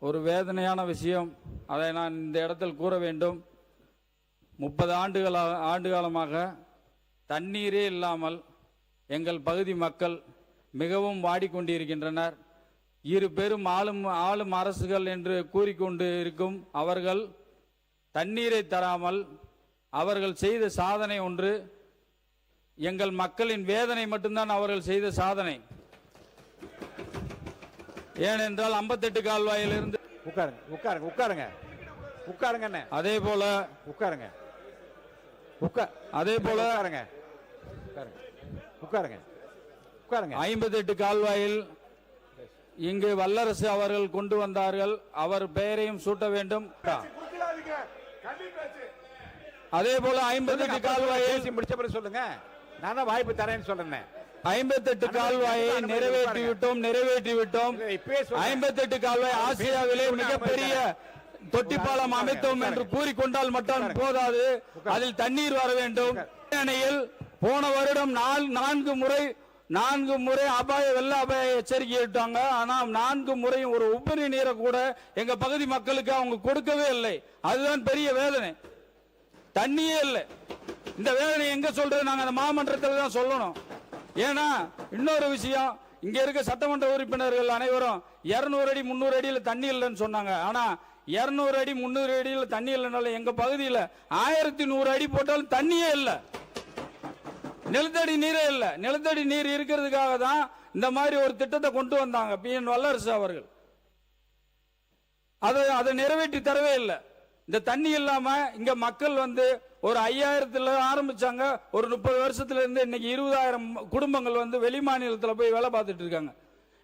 ஒரு வேதனையான விஷயம். அதை நான் இந்த இடத்தில் கூற வேண்டும். 30 ஆண்டு காலமாக தண்ணீரே இல்லாமல் எங்கள் பகுதி மக்கள் மிகவும் வாடிக்கொண்டிருக்கின்றனர். இரு பெரும் ஆளும் அரசுகள் என்று கூறிக்கொண்டு இருக்கும் அவர்கள் தண்ணீரை தராமல் அவர்கள் செய்த சாதனை ஒன்று. எங்கள் மக்களின் வேதனை மட்டும்தான் அவர்கள் செய்த சாதனை. ஏனென்றால் 58 கால்வாயிலிருந்து உட்காருங்க. அதே போல உட்காருங்க. 58 கால்வாயில் இங்கு வல்லரசு அவர்கள் கொண்டு வந்தார்கள். அவர் பெயரையும் சூட்ட வேண்டும். அதே போல 58 கால்வாயை முடிச்ச பிறகு சொல்லுங்க. நான் தான் வாய்ப்பு தரேன்னு சொல்றேன். 58 கால்வாயை நிறைவேற்றி விட்டோம். 58 கால்வாய் ஆசியாவிலே மிகப்பெரிய தொட்டிப்பாலம் அமைத்தோம் என்று கூறிக்கொண்டால் மட்டும் போதாது, அதில் தண்ணீர் வர வேண்டும். அணையில் போன வருடம் 4 முறை வெள்ள அபாய எச்சரிக்கை விட்டாங்க. ஆனா 4 முறையும் ஒரு உபரி நீரை கூட எங்க பகுதி மக்களுக்கு அவங்க கொடுக்கவே இல்லை. அதுதான் பெரிய வேதனை. தண்ணியே இல்லை. இந்த வேதனை எங்க சொல்றது? நாங்க அந்த மாமன்றத்தில் தான் சொல்லணும். ஏன்னா இன்னொரு விஷயம், இங்க இருக்க சட்டமன்ற உறுப்பினர்கள் அனைவரும் 200 அடி 300 அடியில் தண்ணி இல்லைன்னு சொன்னாங்க. ஆனா 200 அடி 300 அடியில் தண்ணி இல்லைனாலும் எங்க பகுதியில் 1100 அடி போட்டாலும் தண்ணியே இல்லை. நிலத்தடி நீரே இல்லை. நிலத்தடி நீர் இருக்கிறதுக்காக தான் இந்த மாதிரி ஒரு திட்டத்தை கொண்டு வந்தாங்க PN வல்லரசு அவர்கள். அதை நிறைவேற்றி தரவே இல்லை. இந்த தண்ணி இல்லாம இங்க மக்கள் ஒரு 5000 ஆரம்பிச்சாங்க. ஒரு 30 வருஷத்துல இருந்து இன்னைக்கு 20,000 குடும்பங்கள் வெளி மாநிலத்துல போய் வேலை பார்த்துட்டு இருக்காங்க.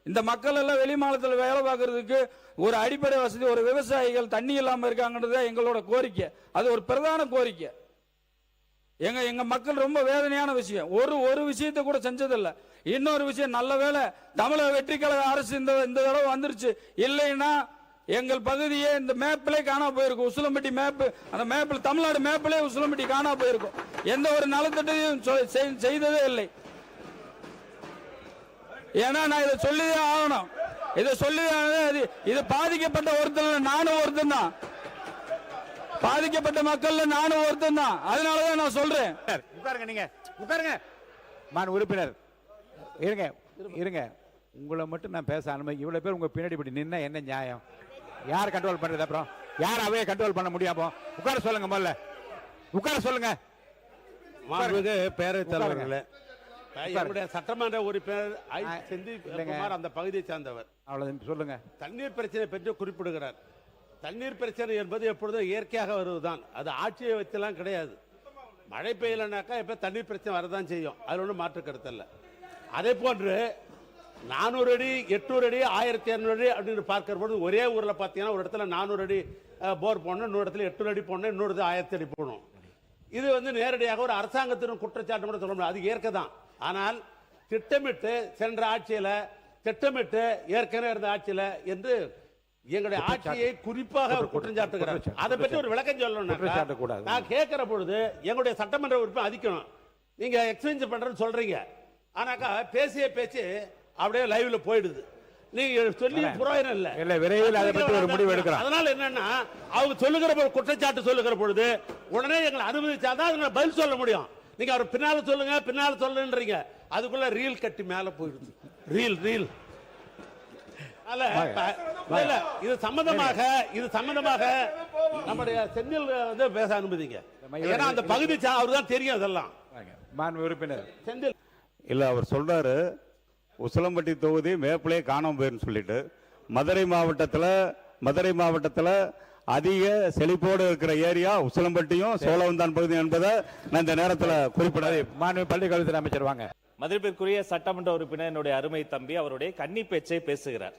இந்த மக்கள் எல்லாம் வெளி மாநிலத்தில் வேலை பார்க்கறதுக்கு ஒரு அடிப்படை வசதி, ஒரு விவசாயிகள் தண்ணி இல்லாம இருக்காங்கன்றத எங்களோட கோரிக்கை. அது ஒரு பிரதான கோரிக்கை. எங்க மக்கள் ரொம்ப வேதனையான விஷயம். ஒரு விஷயத்தை கூட செஞ்சதில்லை. இன்னொரு விஷயம், நல்ல வேலை தமிழக வெற்றி கழக அரசு இந்த தடவை வந்துருச்சு. இல்லைன்னா எங்கள் பகுதியே இந்த மேப்பிலே காணா போயிருக்கும். உசிலம்பட்டி மேப், அந்த மேப்பில் தமிழ்நாடு மேப்பிலே உசிலம்பட்டி காணா போயிருக்கும். எந்த ஒரு நலத்திட்டையும் செய்ததே இல்லை. ஏன்னா நான் இதை சொல்லிதான் ஆகணும். இது பாதிக்கப்பட்ட ஒருத்தர் நானும் ஒருத்தன் தான். பாதிக்கப்பட்ட மக்கள் நானும் ஒருத்தன் தான். அதனாலதான் நான் சொல்றேன். உட்காருங்க. உறுப்பினர் இருங்க. உங்களை மட்டும் நான் பேச அனுமதி. இவ்வளவு பேர் உங்க பின்னாடி இப்படி நின்னா என்ன நியாயம்? யார் கண்ட்ரோல் பண்றது? அப்புறம் யார் அவையை கண்ட்ரோல் பண்ண முடியாமோ? உட்கார சொல்லுங்க. முதல்ல உட்கார சொல்லுங்க. பேரவைத் தலைவர்களே, என்னுடைய சட்டமன்ற உறுப்பினர் செந்தில்குமார் அந்த பகுதியை சேர்ந்தவர். அவ்வளவு சொல்லுங்க. தண்ணீர் பிரச்சனை பற்றி குறிப்பிடுகிறார். தண்ணீர் பிரச்சனை என்பது எப்பொழுதும் இயற்கையாக வருவதுதான். அது ஆட்சியை வச்செல்லாம் கிடையாது. மழை பெய்யலனாக்கா இப்ப தண்ணீர் பிரச்சனை வரதான் செய்யும். அதுல ஒன்றும் மாற்று கருத்து இல்லை. அதே போன்று 400 அடி 800 அடி 1200 அடி அப்படின்னு பார்க்கிற பொழுது ஒரே ஊரில் பார்த்தீங்கன்னா ஒரு இடத்துல 400 அடி போர் போடணும், இன்னொரு இடத்துல 800 அடி போடணும், இன்னொரு 1000 அடி போடணும். இது நேரடியாக ஒரு அரசாங்கத்தின் குற்றச்சாட்டு கூட சொல்ல முடியாது. அது இயற்கை தான். ஆனால் திட்டமிட்டு சென்ற ஆட்சியில் திட்டமிட்டு ஏற்கனவே இருந்த ஆட்சியில் என்று எங்களுடைய ஆட்சியை குறிப்பாக குற்றம் சாட்டுகிறார். அதை பற்றி ஒரு விளக்கம் சொல்லணும். நான் கேட்கிற பொழுது எங்களுடைய சட்டமன்ற உறுப்பினர் அதிக்கணும். நீங்க எக்ஸ்சேஞ்ச் பண்றேன்னு சொல்றீங்க. ஆனாக்கா பேசிய பேச்சு அப்படியே லைவ்ல போயிடுது. நீங்க சொல்லி புரோஜனம் இல்ல. விரைவில் அதை பற்றி ஒரு முடிவு எடுக்கிறோம். அதனால என்னன்னா, அவங்க சொல்லுகிற குற்றச்சாட்டு சொல்லுகிற பொழுது உடனே எங்களை அனுமதிச்சாதான் பதில் சொல்ல முடியும். நீங்க அவர் பின்னால சொல்லுன்றீங்க. அதுக்குள்ள ரீல் கட்டி மேல போயிடுது. ரீல் இது சம்பந்தமாக நம்முடைய செந்தில் பேச அனுமதிங்க. ஏன்னா அந்த பகுதி அவரு தான் தெரியும். அதெல்லாம் உறுப்பினர் செந்தில் இல்ல, அவர் சொல்றாரு உசிலம்பட்டி தொகுதி மேப்பிலே காணாம போயிருந்து சொல்லிட்டு, மதுரை மாவட்டத்தில் அதிக செழிப்போடு இருக்கிற ஏரியா உசிலம்பட்டியும் சோழவந்தான் பகுதி என்பதை நான் இந்த நேரத்தில் குறிப்பிடாது. பள்ளிக்கல்வித்துறை அமைச்சர் வாங்க. மதிப்பிற்குரிய சட்டமன்ற உறுப்பினர் என்னுடைய அருமை தம்பி அவருடைய கன்னி பேச்சை பேசுகிறார்.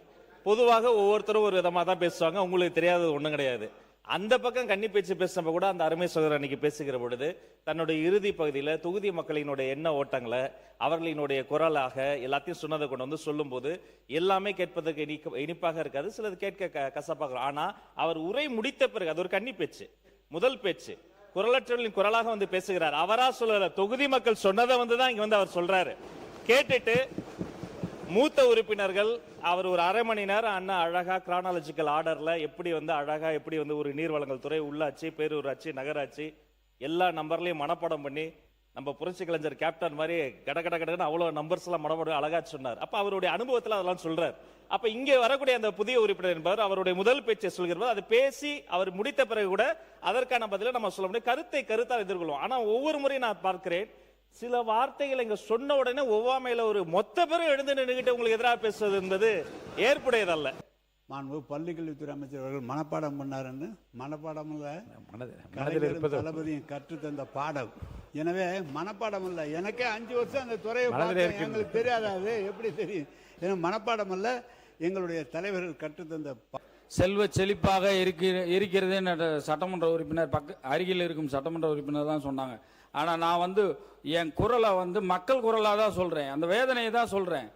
பொதுவாக ஒவ்வொருத்தரும் ஒரு விதமாக தான் பேசுவாங்க. உங்களுக்கு தெரியாதது ஒன்றும் கிடையாது. அந்த பக்கம் கன்னி பேச்சு பேசுறப்ப கூட அந்த அருமை சகோதரர் அன்னைக்கு பேசுகிற பொழுது தன்னுடைய இறுதி பகுதியில் தொகுதி மக்களினுடைய எண்ண ஓட்டங்களை அவர்களினுடைய குரலாக எல்லாத்தையும் சொன்னதை கொண்டு சொல்லும் போது எல்லாமே கேட்பதற்கு இனிப்பாக இருக்காது, சிலது கேட்க கசப்பாக. ஆனா அவர் உரை முடித்த பிறகு அது ஒரு கன்னி பேச்சு, முதல் பேச்சு, குரலற்றவர்களின் குரலாக பேசுகிறார். அவரா சொல்லல, தொகுதி மக்கள் சொன்னதை தான் இங்க அவர் சொல்றாரு. கேட்டுட்டு மூத்த உறுப்பினர்கள் அவர் ஒரு அரை மணி நேரம் அண்ணா அழகா கிரானாலஜிக்கல் ஆர்டர்ல எப்படி வந்து அழகா எப்படி வந்து ஒரு நீர்வளங்கள் துறை, உள்ளாட்சி, பேரூராட்சி, நகராட்சி எல்லா நம்பர்லயும் மனப்பாடம் பண்ணி நம்ம புரட்சி கலைஞர் கேப்டன் மாதிரி கட கட கடன்னு அவ்வளவு நம்பர்ஸ் எல்லாம் மனப்பாடம் அழகா சொன்னார். அப்ப அவருடைய அனுபவத்துல அதெல்லாம் சொல்றாரு. அப்ப இங்கே வரக்கூடிய அந்த புதிய உறுப்பினர் என்பவர் அவருடைய முதல் பேச்சை சொல்கிறவர், அதை பேசி அவர் முடித்த பிறகு கூட அதற்கான பதிலை நம்ம சொல்ல முடியும். கருத்தை கருத்தால் எதிர்கொள்வோம். ஆனா ஒவ்வொரு முறையும் நான் பார்க்கிறேன், சில வார்த்தைகள் இங்க சொன்ன உடனே ஒவ்வாமையில ஒரு மொத்த பேரும் எழுந்து நின்றுகிட்டு உங்களுக்கு எதிராக பேசுவது என்பது ஏற்புடையதல்ல. மாண்பு பள்ளிக்கல்வித்துறை அமைச்சர் அவர்கள் மனப்பாடம் பண்ணாருன்னு மனப்பாடம் மனதில் இருப்பது தளபதியும் கற்று தந்த பாடம். எனவே மனப்பாடம் அல்ல, எனக்கே 5 வருஷம் அந்த துறையை எங்களுக்கு தெரியாதாது எப்படி தெரியும்? ஏன்னா மனப்பாடம் அல்ல, எங்களுடைய தலைவர்கள் கற்றுத்தந்த செல்வ செழிப்பாக இருக்கிறது சட்டமன்ற உறுப்பினர் அருகில் இருக்கும் சட்டமன்ற உறுப்பினர் தான் சொன்னாங்க. ஆனா நான் வந்து என் குரலை வந்து மக்கள் குரலா தான் சொல்றேன், அந்த வேதனையை தான் சொல்றேன்,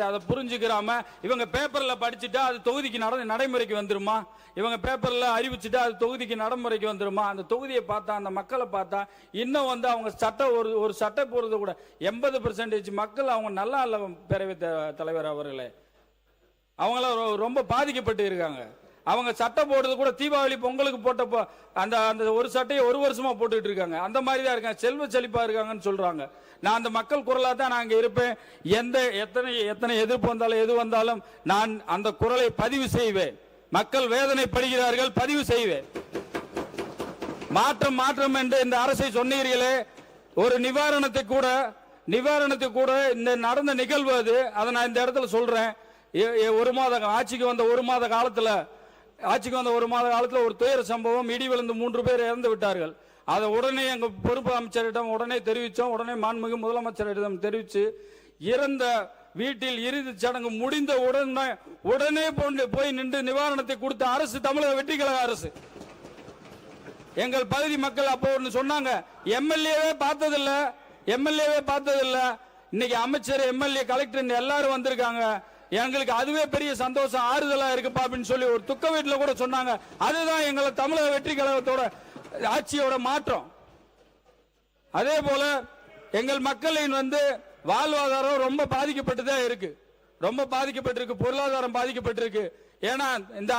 அதை புரிஞ்சுக்கிறாம இவங்க பேப்பர்ல படிச்சுட்டா அது தொகுதிக்கு நடைமுறைக்கு வந்துருமா, இவங்க பேப்பர்ல அறிவிச்சுட்டா அது தொகுதிக்கு நடைமுறைக்கு வந்துருமா? அந்த தொகுதியை பார்த்தா, அந்த மக்களை பார்த்தா இன்னும் வந்து அவங்க ஒரு சட்டை போறது கூட 80% மக்கள் அவங்க நல்லா இல்ல. பேரவைத் தலைவர் அவர்களே, அவங்கள ரொம்ப பாதிக்கப்பட்டு இருக்காங்க. அவங்க சட்டை போடுறது கூட தீபாவளி பொங்கலுக்கு போட்ட அந்த அந்த ஒரு சட்டையை 1 வருஷமா போட்டுட்டு இருக்காங்க. அந்த மாதிரி தான் இருக்காங்க, செல்வ செழிப்பா இருக்காங்கன்னு சொல்றாங்க. நான் அந்த மக்கள் குரலா தான் நான் அங்க இருப்பேன். எத்தனை எதிர்ப்பு வந்தாலும் எது வந்தாலும் நான் அந்த குரலை பதிவு செய்வேன். மக்கள் வேதனைப்படுகிறார்கள், பதிவு செய்வேன். மாற்றம் என்று இந்த அரசை சொன்னீர்களே, ஒரு நிவாரணத்தை கூட இந்த நடந்த நிகழ்வு அது. அதை நான் இந்த இடத்துல சொல்றேன். ஆட்சிக்கு வந்த ஒரு மாத காலத்துல ஒரு துயர சம்பவம், இடி விழுந்து 3 பேர் இறந்து விட்டார்கள். அதை உடனே எங்க பொறுப்பு அமைச்சரிடம் உடனே தெரிவித்தோம். உடனே மாண்புமிகு முதலமைச்சரிடம் தெரிவித்து, இறந்த வீட்டில் இறுதி சடங்கு முடிந்த உடனே போய் நின்று நிவாரணத்தை கொடுத்த அரசு தமிழக வெற்றி கழக அரசு. எங்கள் பகுதி மக்கள் அப்போ ஒன்று சொன்னாங்க, எம்எல்ஏவே பார்த்ததில்ல. இன்னைக்கு அமைச்சர், எம்எல்ஏ, கலெக்டர் எல்லாரும் வந்திருக்காங்க, எங்களுக்கு அதுவே பெரிய சந்தோஷம், ஆறுதலா இருக்குப்பா அப்படின்னு சொல்லி ஒரு துக்க வீட்டுல கூட சொன்னாங்க. அதுதான் எங்களை தமிழக வெற்றி கழகத்தோட ஆட்சியோட மாற்றம். அதே போல எங்கள் மக்களின் வந்து வாழ்வாதாரம் ரொம்ப பாதிக்கப்பட்டுதான் இருக்கு, பொருளாதாரம் பாதிக்கப்பட்டிருக்கு. ஏன்னா இந்த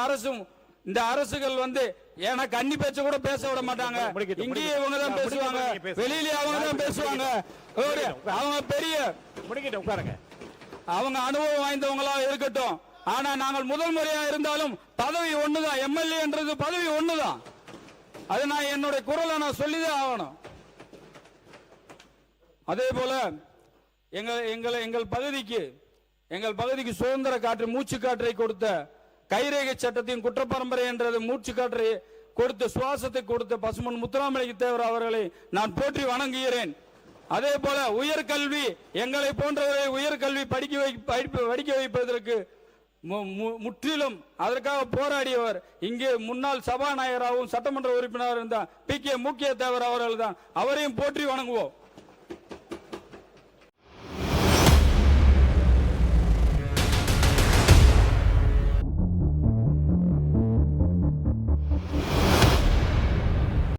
அரசுகள் வந்து ஏன்னா கன்னி பேச்ச கூட பேச விட மாட்டாங்க. இங்கேயே இவங்க தான் பேசுவாங்க, வெளியிலேயே அவங்க தான் பேசுவாங்க. அவங்க பெரிய உட்காருங்க, அவங்க அனுபவம் வாய்ந்தவங்களா இருக்கட்டும். ஆனா நாங்கள் முதல் முறையா இருந்தாலும் பதவி ஒண்ணுதான், எம்எல்ஏன்றது பதவி ஒண்ணுதான். அது நான் என்னுடைய குரலை நான் சொல்லிதான் ஆகணும். அதே போல எங்கள் பகுதிக்கு சுதந்திர காற்று, மூச்சு காற்றை கொடுத்த, கைரேகை சட்டத்தின் குற்றப்பரம்பரை என்றது மூச்சு காற்றை கொடுத்த, சுவாசத்தை கொடுத்த பசுமன் முத்துராமலிங்க தேவர் அவர்களை நான் போற்றி வணங்குகிறேன். அதே போல உயர்கல்வி, எங்களை போன்றவரை உயர்கல்வி படிக்க வைப்பதற்கு முற்றிலும் அதற்காக போராடியவர் இங்கே முன்னாள் சபாநாயகராகவும் சட்டமன்ற உறுப்பினர் இருந்தார் PK மூக்கிய தேவர் அவர்கள் தான். அவரையும் போற்றி வணங்குவோம்.